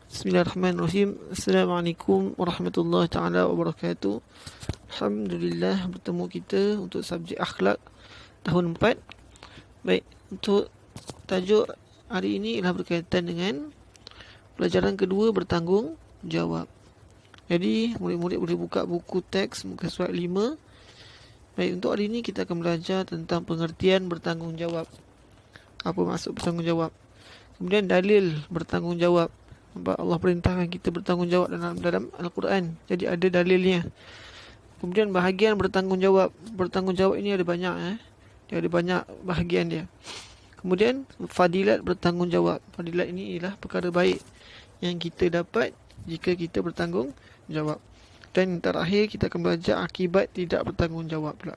Bismillahirrahmanirrahim. Assalamualaikum warahmatullahi taala wabarakatuh. Alhamdulillah, bertemu kita untuk subjek akhlak tahun 4. Baik, untuk tajuk hari ini ialah berkaitan dengan pelajaran kedua, bertanggungjawab. Jadi murid-murid boleh buka buku teks muka surat 5. Baik, untuk hari ini kita akan belajar tentang pengertian bertanggungjawab. Apa maksud bertanggungjawab? Kemudian dalil bertanggungjawab. Nampak, Allah perintahkan kita bertanggungjawab dalam Al-Quran. Jadi ada dalilnya. Kemudian bahagian bertanggungjawab. Bertanggungjawab ini ada banyak. Dia ada banyak bahagian dia. Kemudian fadilat bertanggungjawab. Fadilat ini ialah perkara baik yang kita dapat jika kita bertanggungjawab. Dan yang terakhir kita akan belajar akibat tidak bertanggungjawab pula.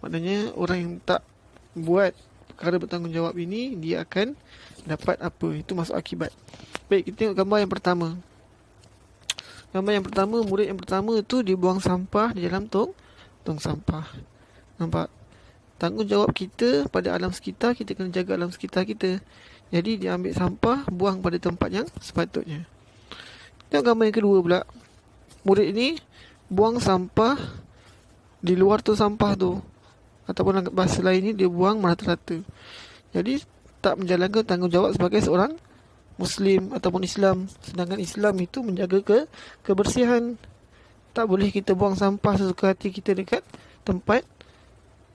Maknanya orang yang tak buat perkara bertanggungjawab ini, dia akan dapat apa? Itu masuk akibat. Baik, kita tengok gambar yang pertama. Gambar yang pertama, murid yang pertama tu dia buang sampah di dalam tong sampah. Nampak? Tanggungjawab kita pada alam sekitar, kita kena jaga alam sekitar kita. Jadi dia ambil sampah, buang pada tempat yang sepatutnya. Tengok gambar yang kedua pula. Murid ni buang sampah di luar tu sampah tu. Ataupun bahasa lain ni, dia buang merata-rata. Jadi tak menjalankan tanggungjawab sebagai seorang Muslim ataupun Islam. Sedangkan Islam itu menjaga kebersihan. Tak boleh kita buang sampah sesuka hati kita dekat tempat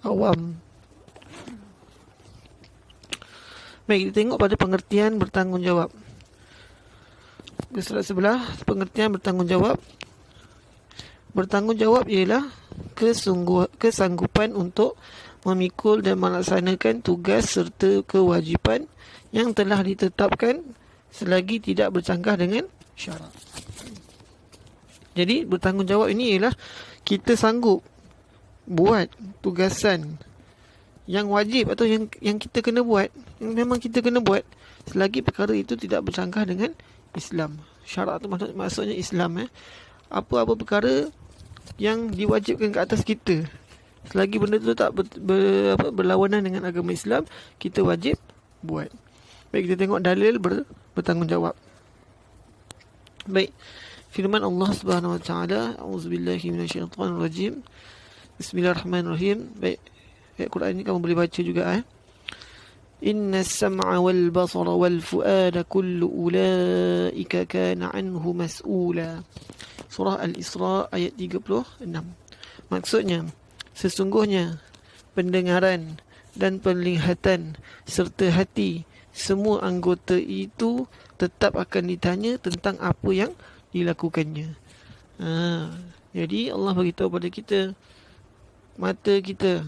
awam. Baik, kita tengok pada pengertian bertanggungjawab. Ke surat sebelah, pengertian bertanggungjawab. Bertanggungjawab ialah kesanggupan untuk memikul dan melaksanakan tugas serta kewajipan yang telah ditetapkan selagi tidak bercanggah dengan syarak. Jadi bertanggungjawab ini ialah kita sanggup buat tugasan yang wajib atau yang kita kena buat, yang memang kita kena buat, selagi perkara itu tidak bercanggah dengan Islam. Syarak tu maksudnya Islam. Apa-apa perkara yang diwajibkan ke atas kita, selagi benda tu tak berlawanan dengan agama Islam, kita wajib buat. Baik, kita tengok dalil bertanggungjawab. Baik, firman Allah Subhanahu wa taala, auzubillahi minasyaitonirrajim. Bismillahirrahmanirrahim. Baik, ayat Quran ini kamu boleh baca juga. Innas sam'a wal basara wal fuada kullu ulaika kana anhu mas'ula. Surah Al-Isra ayat 36. Maksudnya, sesungguhnya pendengaran dan penglihatan serta hati, semua anggota itu tetap akan ditanya tentang apa yang dilakukannya. Jadi Allah beritahu pada kita, mata kita,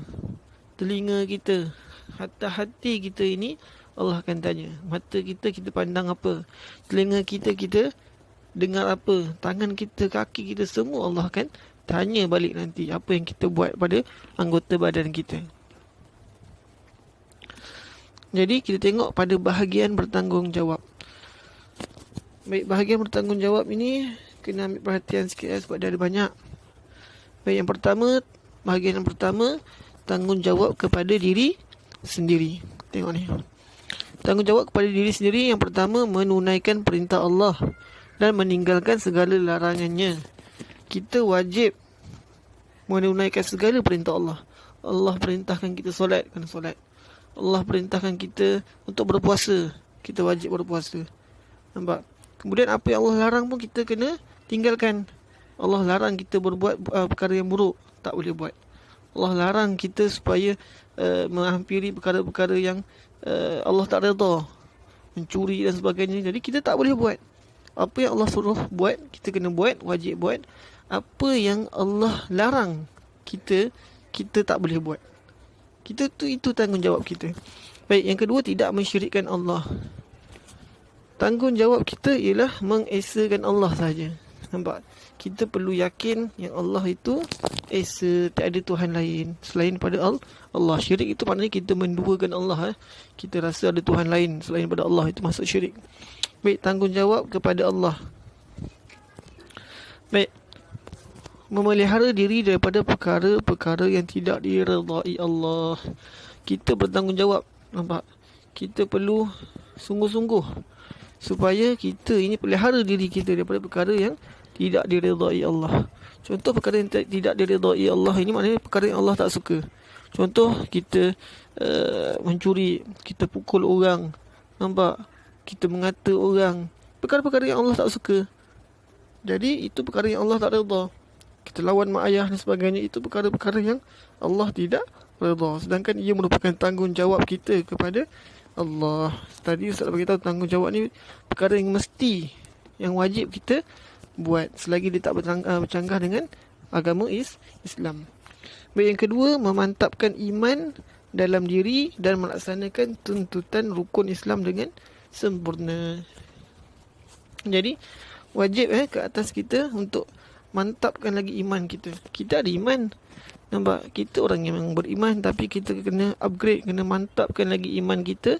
telinga kita, hatta hati kita ini Allah akan tanya. Mata kita, kita pandang apa? Telinga kita, kita dengar apa? Tangan kita, kaki kita, semua Allah akan tanya balik nanti apa yang kita buat pada anggota badan kita. Jadi kita tengok pada bahagian bertanggungjawab. Baik, bahagian bertanggungjawab ini kena ambil perhatian sikit sebab dia ada banyak. Baik, yang pertama, bahagian yang pertama, tanggungjawab kepada diri sendiri. Tengok ni. Tanggungjawab kepada diri sendiri, yang pertama, menunaikan perintah Allah dan meninggalkan segala larangannya. Kita wajib menunaikan segala perintah Allah. Allah perintahkan kita solat, kena solat. Allah perintahkan kita untuk berpuasa, kita wajib berpuasa. Nampak? Kemudian apa yang Allah larang pun kita kena tinggalkan. Allah larang kita berbuat perkara yang buruk, tak boleh buat. Allah larang kita supaya menghampiri perkara-perkara yang Allah tak redha, mencuri dan sebagainya. Jadi kita tak boleh buat. Apa yang Allah suruh buat, kita kena buat, wajib buat. Apa yang Allah larang, kita tak boleh buat. Itu tanggungjawab kita. Baik, yang kedua, tidak mensyirikkan Allah. Tanggungjawab kita ialah mengesakan Allah saja. Nampak? Kita perlu yakin yang Allah itu esa, tak ada Tuhan lain selain pada Allah. Syirik itu maknanya kita menduakan Allah. Kita rasa ada Tuhan lain selain pada Allah, itu masuk syirik. Baik, tanggungjawab kepada Allah. Baik, memelihara diri daripada perkara-perkara yang tidak diredai Allah. Kita bertanggungjawab. Nampak? Kita perlu sungguh-sungguh supaya kita ini pelihara diri kita daripada perkara yang tidak diridai Allah. Contoh perkara yang tidak diridai Allah ini maknanya perkara yang Allah tak suka. Contoh kita mencuri, kita pukul orang, nampak? Kita mengata orang, perkara-perkara yang Allah tak suka. Jadi itu perkara yang Allah tak redha. Kita lawan mak ayah dan sebagainya, itu perkara-perkara yang Allah tidak redha. Sedangkan ia merupakan tanggungjawab kita kepada Allah. Tadi Ustaz beritahu tanggungjawab ni perkara yang mesti, yang wajib kita buat selagi dia tak bercanggah dengan agama Islam. Baik, yang kedua, memantapkan iman dalam diri dan melaksanakan tuntutan rukun Islam dengan sempurna. Jadi wajib ke atas kita untuk mantapkan lagi iman kita. Kita ada iman, nampak? Kita orang yang beriman, tapi kita kena upgrade, kena mantapkan lagi iman kita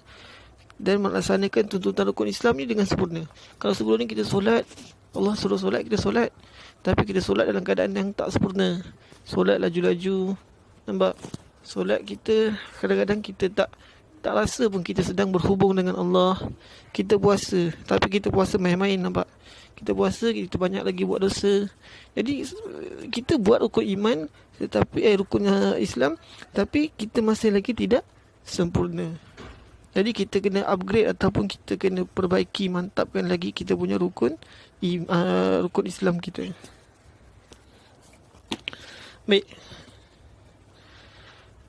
dan melaksanakan tuntutan rukun Islam ni dengan sempurna. Kalau sebelum ni kita solat, Allah suruh solat, kita solat, tapi kita solat dalam keadaan yang tak sempurna. Solat laju-laju, nampak? Solat kita kadang-kadang kita tak rasa pun kita sedang berhubung dengan Allah. Kita puasa, tapi kita puasa main-main, nampak? Kita puasa, kita banyak lagi buat dosa. Jadi kita buat rukun iman, tetapi rukun Islam, tapi kita masih lagi tidak sempurna. Jadi kita kena upgrade ataupun kita kena perbaiki, mantapkan lagi kita punya rukun Islam kita. Baik.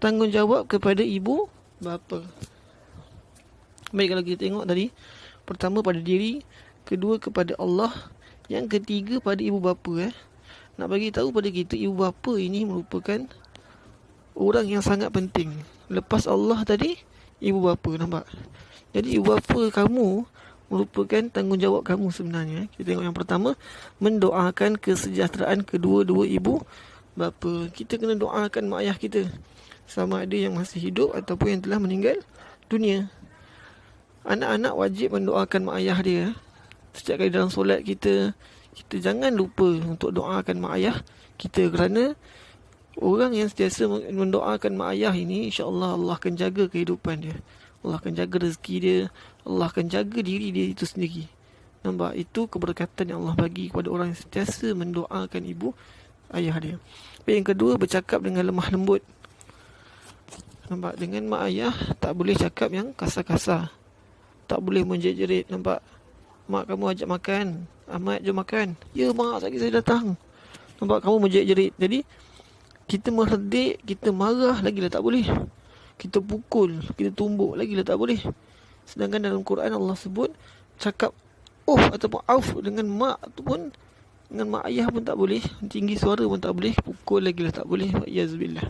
Tanggungjawab kepada ibu bapa. Baik, kalau kita tengok tadi, pertama pada diri, kedua kepada Allah, yang ketiga pada ibu bapa. Nak bagi tahu pada kita, ibu bapa ini merupakan orang yang sangat penting. Lepas Allah tadi, ibu bapa, nampak? Jadi ibu bapa kamu merupakan tanggungjawab kamu sebenarnya. Kita tengok yang pertama, mendoakan kesejahteraan kedua-dua ibu bapa. Kita kena doakan mak ayah kita, sama ada yang masih hidup ataupun yang telah meninggal dunia. Anak-anak wajib mendoakan mak ayah dia. Setiap kali dalam solat kita jangan lupa untuk doakan mak ayah kita, kerana orang yang sentiasa mendoakan mak ayah ini, insya-Allah Allah akan jaga kehidupan dia. Allah akan jaga rezeki dia. Allah akan jaga diri dia itu sendiri. Nampak? Itu keberkatan yang Allah bagi kepada orang yang sentiasa mendoakan ibu ayah dia. Yang kedua, bercakap dengan lemah lembut. Nampak? Dengan mak ayah tak boleh cakap yang kasar-kasar, tak boleh menjerit-jerit. Nampak? Mak kamu ajak makan, Ahmad jom makan. Ya mak, lagi saya datang. Nampak? Kamu menjerit-jerit. Jadi kita merdik, kita marah lagilah tak boleh. Kita pukul, kita tumbuk lagilah tak boleh. Sedangkan dalam Quran Allah sebut cakap ataupun auf dengan mak ataupun dengan mak ayah pun tak boleh. Tinggi suara pun tak boleh. Pukul lagilah tak boleh. Wa'iyazbillah.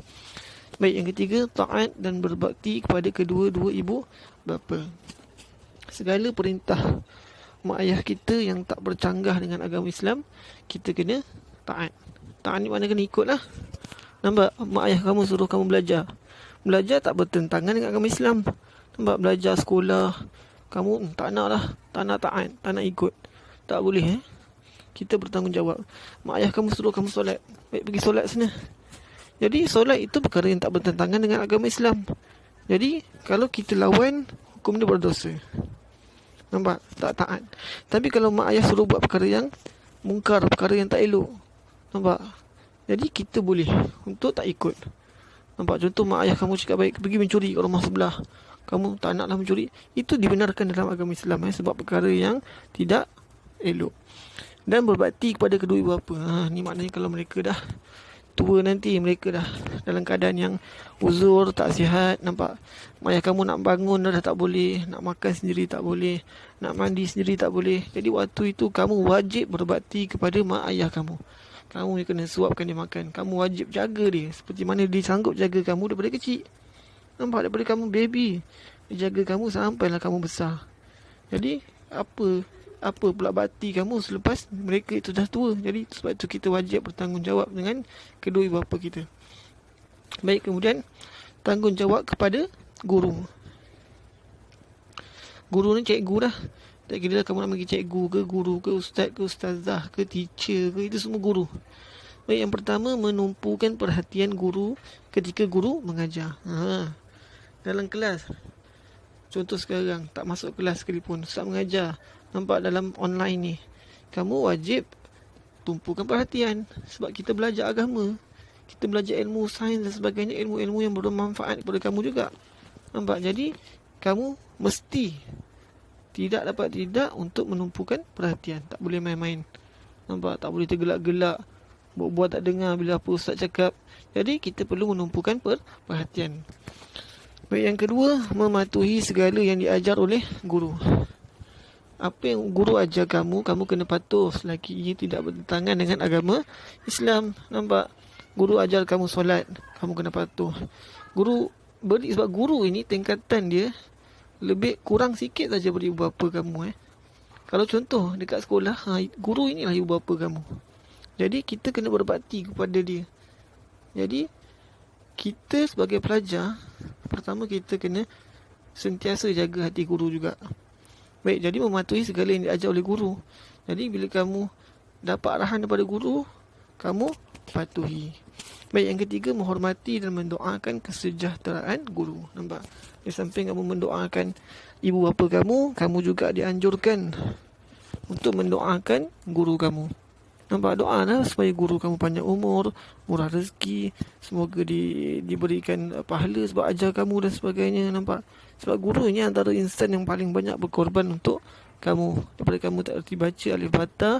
Baik, yang ketiga, taat dan berbakti kepada kedua-dua ibu bapa. Segala perintah mak ayah kita yang tak bercanggah dengan agama Islam, kita kena taat. Taat ni mana kena ikut lah. Nampak? Mak ayah kamu suruh kamu belajar, tak bertentangan dengan agama Islam. Nampak? Belajar sekolah, kamu tak nak lah, tak nak taat, tak nak ikut, tak boleh. Kita bertanggungjawab. Mak ayah kamu suruh kamu solat, baik pergi solat sana. Jadi solat itu perkara yang tak bertentangan dengan agama Islam. Jadi kalau kita lawan, hukum dia berdosa. Nampak? Tak taat. Tapi kalau mak ayah suruh buat perkara yang mungkar, perkara yang tak elok, nampak? Jadi kita boleh untuk tak ikut. Nampak? Contoh mak ayah kamu cakap baik, pergi mencuri kat rumah sebelah, kamu tak naklah mencuri, itu dibenarkan dalam agama Islam, sebab perkara yang tidak elok. Dan berbakti kepada kedua ibu bapa. Ni maknanya kalau mereka dah tua nanti, mereka dah dalam keadaan yang uzur, tak sihat, nampak? Mak ayah kamu nak bangun dah tak boleh, nak makan sendiri tak boleh, nak mandi sendiri tak boleh. Jadi waktu itu kamu wajib berbakti kepada mak ayah kamu. Kamu kena suapkan dia makan. Kamu wajib jaga dia seperti mana dia sanggup jaga kamu daripada kecil. Nampak? Daripada kamu baby, dia jaga kamu sampailah kamu besar. Jadi apa pula bakti kamu selepas mereka itu dah tua. Jadi sebab itu kita wajib bertanggungjawab dengan kedua ibu bapa kita. Baik, kemudian tanggungjawab kepada guru. Guru ni cikgu dah. Tak kira lah kamu nak bagi cikgu ke, guru ke, ustaz ke, ustazah ke, teacher ke, itu semua guru. Baik, yang pertama, menumpukan perhatian guru ketika guru mengajar. Dalam kelas, contoh sekarang tak masuk kelas sekalipun, ustaz mengajar, Nampak dalam online ni, kamu wajib tumpukan perhatian. Sebab kita belajar agama, kita belajar ilmu sains dan sebagainya, ilmu-ilmu yang bermanfaat kepada kamu juga. Nampak? Jadi kamu mesti tidak untuk menumpukan perhatian. Tak boleh main-main. Nampak? Tak boleh tergelak-gelak, buat tak dengar bila apa ustaz cakap. Jadi kita perlu menumpukan perhatian. Baik, yang kedua, mematuhi segala yang diajar oleh guru. Apa yang guru ajar kamu, kamu kena patuh selagi ia tidak bertentangan dengan agama Islam. Nampak? Guru ajar kamu solat, kamu kena patuh. Guru beri, sebab guru ini tingkatan dia lebih kurang sikit saja beri ibu bapa kamu. Kalau contoh dekat sekolah, guru inilah ibu bapa kamu. Jadi kita kena berbakti kepada dia. Jadi kita sebagai pelajar, pertama kita kena sentiasa jaga hati guru juga. Baik, jadi mematuhi segala yang diajar oleh guru. Jadi bila kamu dapat arahan daripada guru, kamu patuhi. Baik, yang ketiga, menghormati dan mendoakan kesejahteraan guru. Nampak? Di samping kamu mendoakan ibu bapa kamu, kamu juga dianjurkan untuk mendoakan guru kamu. Nampak? Doa lah supaya guru kamu panjang umur, murah rezeki, semoga diberikan pahala sebab ajar kamu dan sebagainya. Nampak? Sebab guru ni antara insan yang paling banyak berkorban untuk kamu. Daripada kamu tak erti baca alif bata,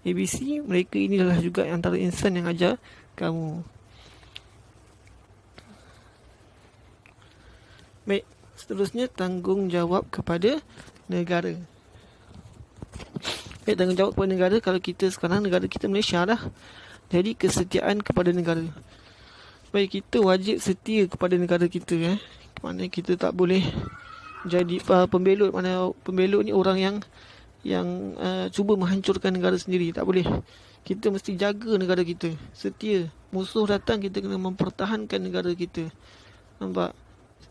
ABC, mereka inilah juga antara insan yang ajar kamu. Baik, seterusnya tanggungjawab kepada negara. Baik, tanggungjawab kepada negara. Kalau kita sekarang, negara kita Malaysia lah. Jadi kesetiaan kepada negara. Baik, kita wajib setia kepada negara kita. Maknanya kita tak boleh jadi pembelot. Mana pembelot ni orang yang cuba menghancurkan negara sendiri. Tak boleh. Kita mesti jaga negara kita, setia. Musuh datang, kita kena mempertahankan negara kita. Nampak?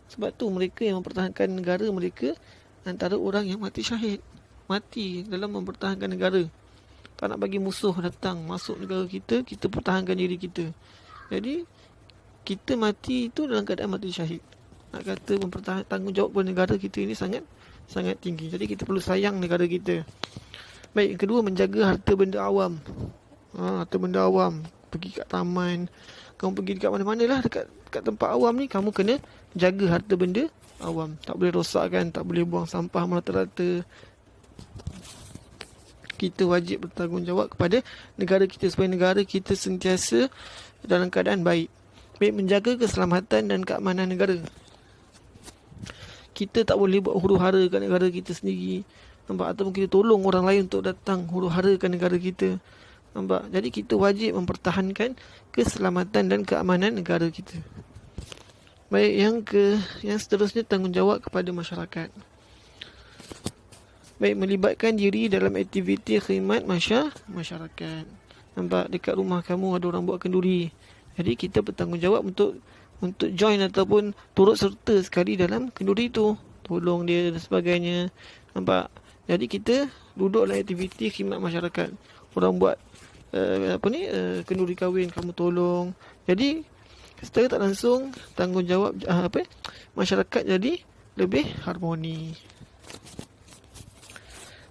Sebab tu mereka yang mempertahankan negara mereka antara orang yang mati syahid, mati dalam mempertahankan negara. Tak nak bagi musuh datang masuk negara kita, kita pertahankan diri kita. Jadi kita mati itu dalam keadaan mati syahid. Nak kata tanggungjawab kepada negara kita ini sangat tinggi. Jadi kita perlu sayang negara kita. Baik, yang kedua, menjaga harta benda awam. Harta benda awam, pergi kat taman, kamu pergi dekat mana-mana lah, dekat tempat awam ni, kamu kena jaga harta benda awam. Tak boleh rosakkan, tak boleh buang sampah merata-rata. Kita wajib bertanggungjawab kepada negara kita supaya negara kita sentiasa dalam keadaan baik. Baik, menjaga keselamatan dan keamanan negara. Kita tak boleh buat huru-hara kat negara kita sendiri. Nampak? Ataupun kita tolong orang lain untuk datang huru-harakan negara kita. Nampak? Jadi kita wajib mempertahankan keselamatan dan keamanan negara kita. Baik, yang seterusnya, tanggungjawab kepada masyarakat. Baik, melibatkan diri dalam aktiviti khidmat masyarakat. Nampak? Dekat rumah kamu ada orang buat kenduri. Jadi kita bertanggungjawab untuk join ataupun turut serta sekali dalam kenduri itu. Tolong dia dan sebagainya. Nampak? Jadi kita duduk dalam aktiviti khidmat masyarakat. Orang buat kenduri kahwin, kamu tolong. Jadi secara tak langsung tanggungjawab masyarakat jadi lebih harmoni.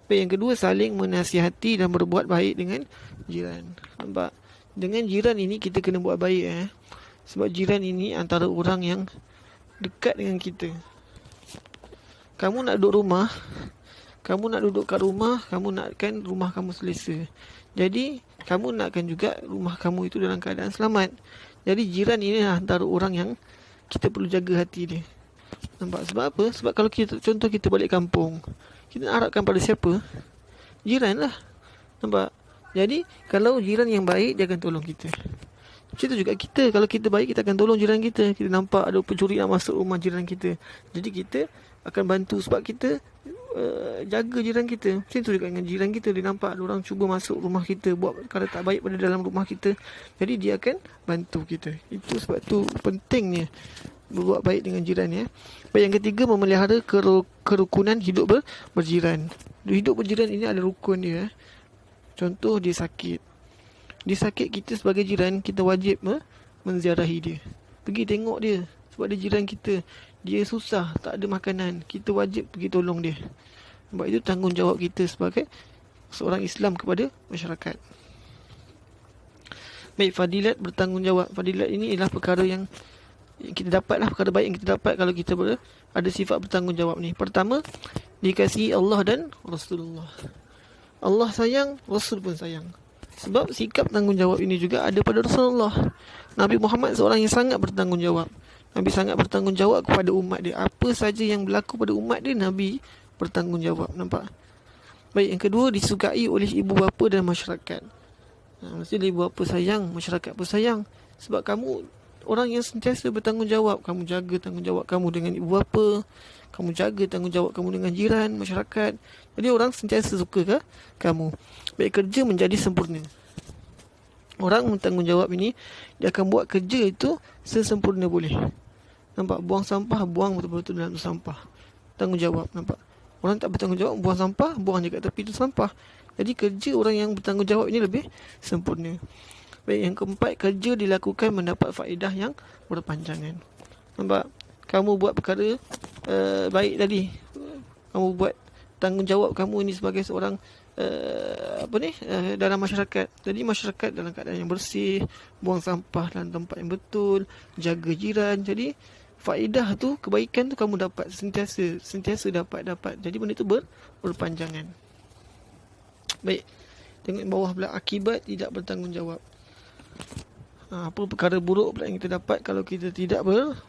Baik, yang kedua, saling menasihati dan berbuat baik dengan jiran. Nampak? Dengan jiran ini kita kena buat baik. Sebab jiran ini antara orang yang dekat dengan kita. Kamu nak duduk rumah, kamu nak duduk kat rumah, kamu nakkan rumah kamu selesa. Jadi kamu nakkan juga rumah kamu itu dalam keadaan selamat. Jadi jiran ini antara orang yang kita perlu jaga hati dia. Nampak? Sebab apa? Sebab kalau contoh kita balik kampung, kita nak harapkan pada siapa? Jiran lah. Nampak? Jadi kalau jiran yang baik, dia akan tolong kita. Macam tu juga kita, kalau kita baik, kita akan tolong jiran kita. Kita nampak ada pencuri yang masuk rumah jiran kita, jadi kita akan bantu sebab kita jaga jiran kita. Macam tu juga dengan jiran kita. Dia nampak ada orang cuba masuk rumah kita, buat perkara tak baik pada dalam rumah kita, jadi dia akan bantu kita. Itu sebab tu pentingnya berbuat baik dengan jiran. Baik, yang ketiga, memelihara kerukunan hidup berjiran. Hidup berjiran ini ada rukun dia. Contoh, dia sakit, kita sebagai jiran, kita wajib menziarahi dia, pergi tengok dia. Sebab dia jiran kita, dia susah, tak ada makanan, kita wajib pergi tolong dia. Sebab itu tanggungjawab kita sebagai seorang Islam kepada masyarakat. Baik, fadilat bertanggungjawab. Fadilat ini ialah perkara yang kita dapat lah, perkara baik yang kita dapat kalau kita ada sifat bertanggungjawab ni. Pertama, dikasihi Allah dan Rasulullah. Allah sayang, Rasul pun sayang. Sebab sikap tanggungjawab ini juga ada pada Rasulullah. Nabi Muhammad seorang yang sangat bertanggungjawab. Nabi sangat bertanggungjawab kepada umat dia. Apa saja yang berlaku pada umat dia, Nabi bertanggungjawab. Nampak? Baik, yang kedua, disukai oleh ibu bapa dan masyarakat. Mestilah ibu bapa sayang, masyarakat pun sayang. Sebab kamu orang yang sentiasa bertanggungjawab. Kamu jaga tanggungjawab kamu dengan ibu bapa, kamu jaga tanggungjawab kamu dengan jiran, masyarakat. Jadi orang sentiasa suka ke kamu. Baik, kerja menjadi sempurna. Orang bertanggungjawab ini, dia akan buat kerja itu sesempurna boleh. Nampak? Buang sampah, buang betul-betul dalam sampah. Tanggungjawab, nampak? Orang tak bertanggungjawab, buang sampah, buang je kat tepi tu sampah. Jadi kerja orang yang bertanggungjawab ini lebih sempurna. Baik, yang keempat, kerja dilakukan mendapat faedah yang berpanjangan. Nampak? Kamu buat perkara baik tadi. Kamu buat tanggungjawab kamu ini sebagai seorang dalam masyarakat. Jadi masyarakat dalam keadaan yang bersih, buang sampah dalam tempat yang betul, jaga jiran. Jadi faedah tu, kebaikan tu kamu dapat sentiasa dapat. Jadi benda tu berpanjangan. Baik, tengok bawah pula, akibat tidak bertanggungjawab. Apa perkara buruk pula yang kita dapat kalau kita tidak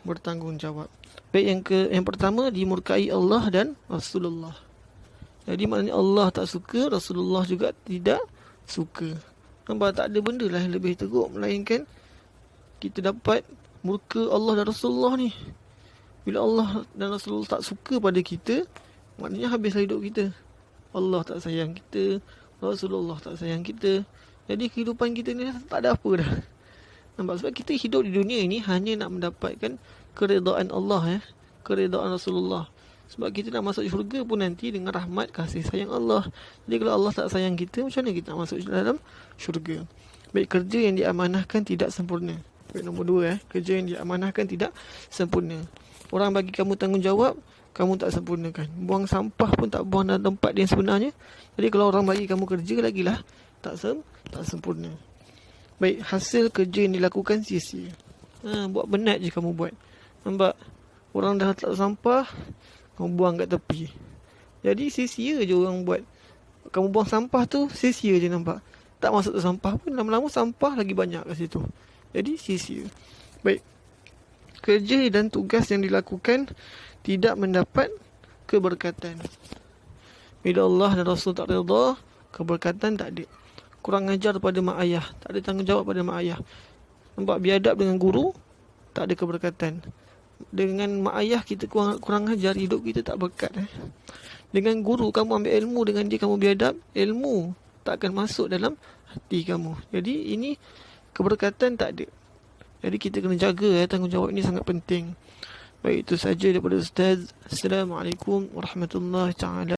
bertanggungjawab. Baik, yang pertama, dimurkai Allah dan Rasulullah. Jadi maknanya Allah tak suka, Rasulullah juga tidak suka. Nampak? Tak ada benda lah yang lebih teruk melainkan kita dapat murka Allah dan Rasulullah ni. Bila Allah dan Rasulullah tak suka pada kita, maknanya habislah hidup kita. Allah tak sayang kita, Rasulullah tak sayang kita. Jadi kehidupan kita ni tak ada apa dah. Nampak? Sebab kita hidup di dunia ini hanya nak mendapatkan keredaan Allah, keredaan Rasulullah. Sebab kita nak masuk syurga pun nanti dengan rahmat kasih sayang Allah. Jadi kalau Allah tak sayang kita, macam mana kita nak masuk dalam syurga? Baik, kerja yang diamanahkan tidak sempurna. Baik, nombor 2, kerja yang diamanahkan tidak sempurna. Orang bagi kamu tanggungjawab, kamu tak sempurnakan. Buang sampah pun tak buang dalam tempat dia sebenarnya. Jadi kalau orang bagi kamu kerja, lagilah tak sempurna. Baik, hasil kerja yang dilakukan sia-sia. Buat benat je kamu buat. Nampak? Orang dah letak sampah, kamu buang kat tepi. Jadi sia-sia je orang buat. Kamu buang sampah tu, sia-sia je, nampak? Tak masuk tu sampah pun, lama-lama sampah lagi banyak kat situ. Jadi sia-sia. Baik, kerja dan tugas yang dilakukan tidak mendapat keberkatan. Bila Allah dan Rasul tak redha, keberkatan tak ada. Kurang ajar pada mak ayah, tak ada tanggungjawab pada mak ayah. Nampak? Biadab dengan guru, tak ada keberkatan. Dengan mak ayah kita kurang ajar, hidup kita tak berkat. Dengan guru, kamu ambil ilmu, dengan dia kamu biadab, ilmu tak akan masuk dalam hati kamu. Jadi ini keberkatan tak ada. Jadi kita kena jaga, tanggungjawab ini sangat penting. Baik, itu saja daripada Ustaz. Assalamualaikum warahmatullahi taala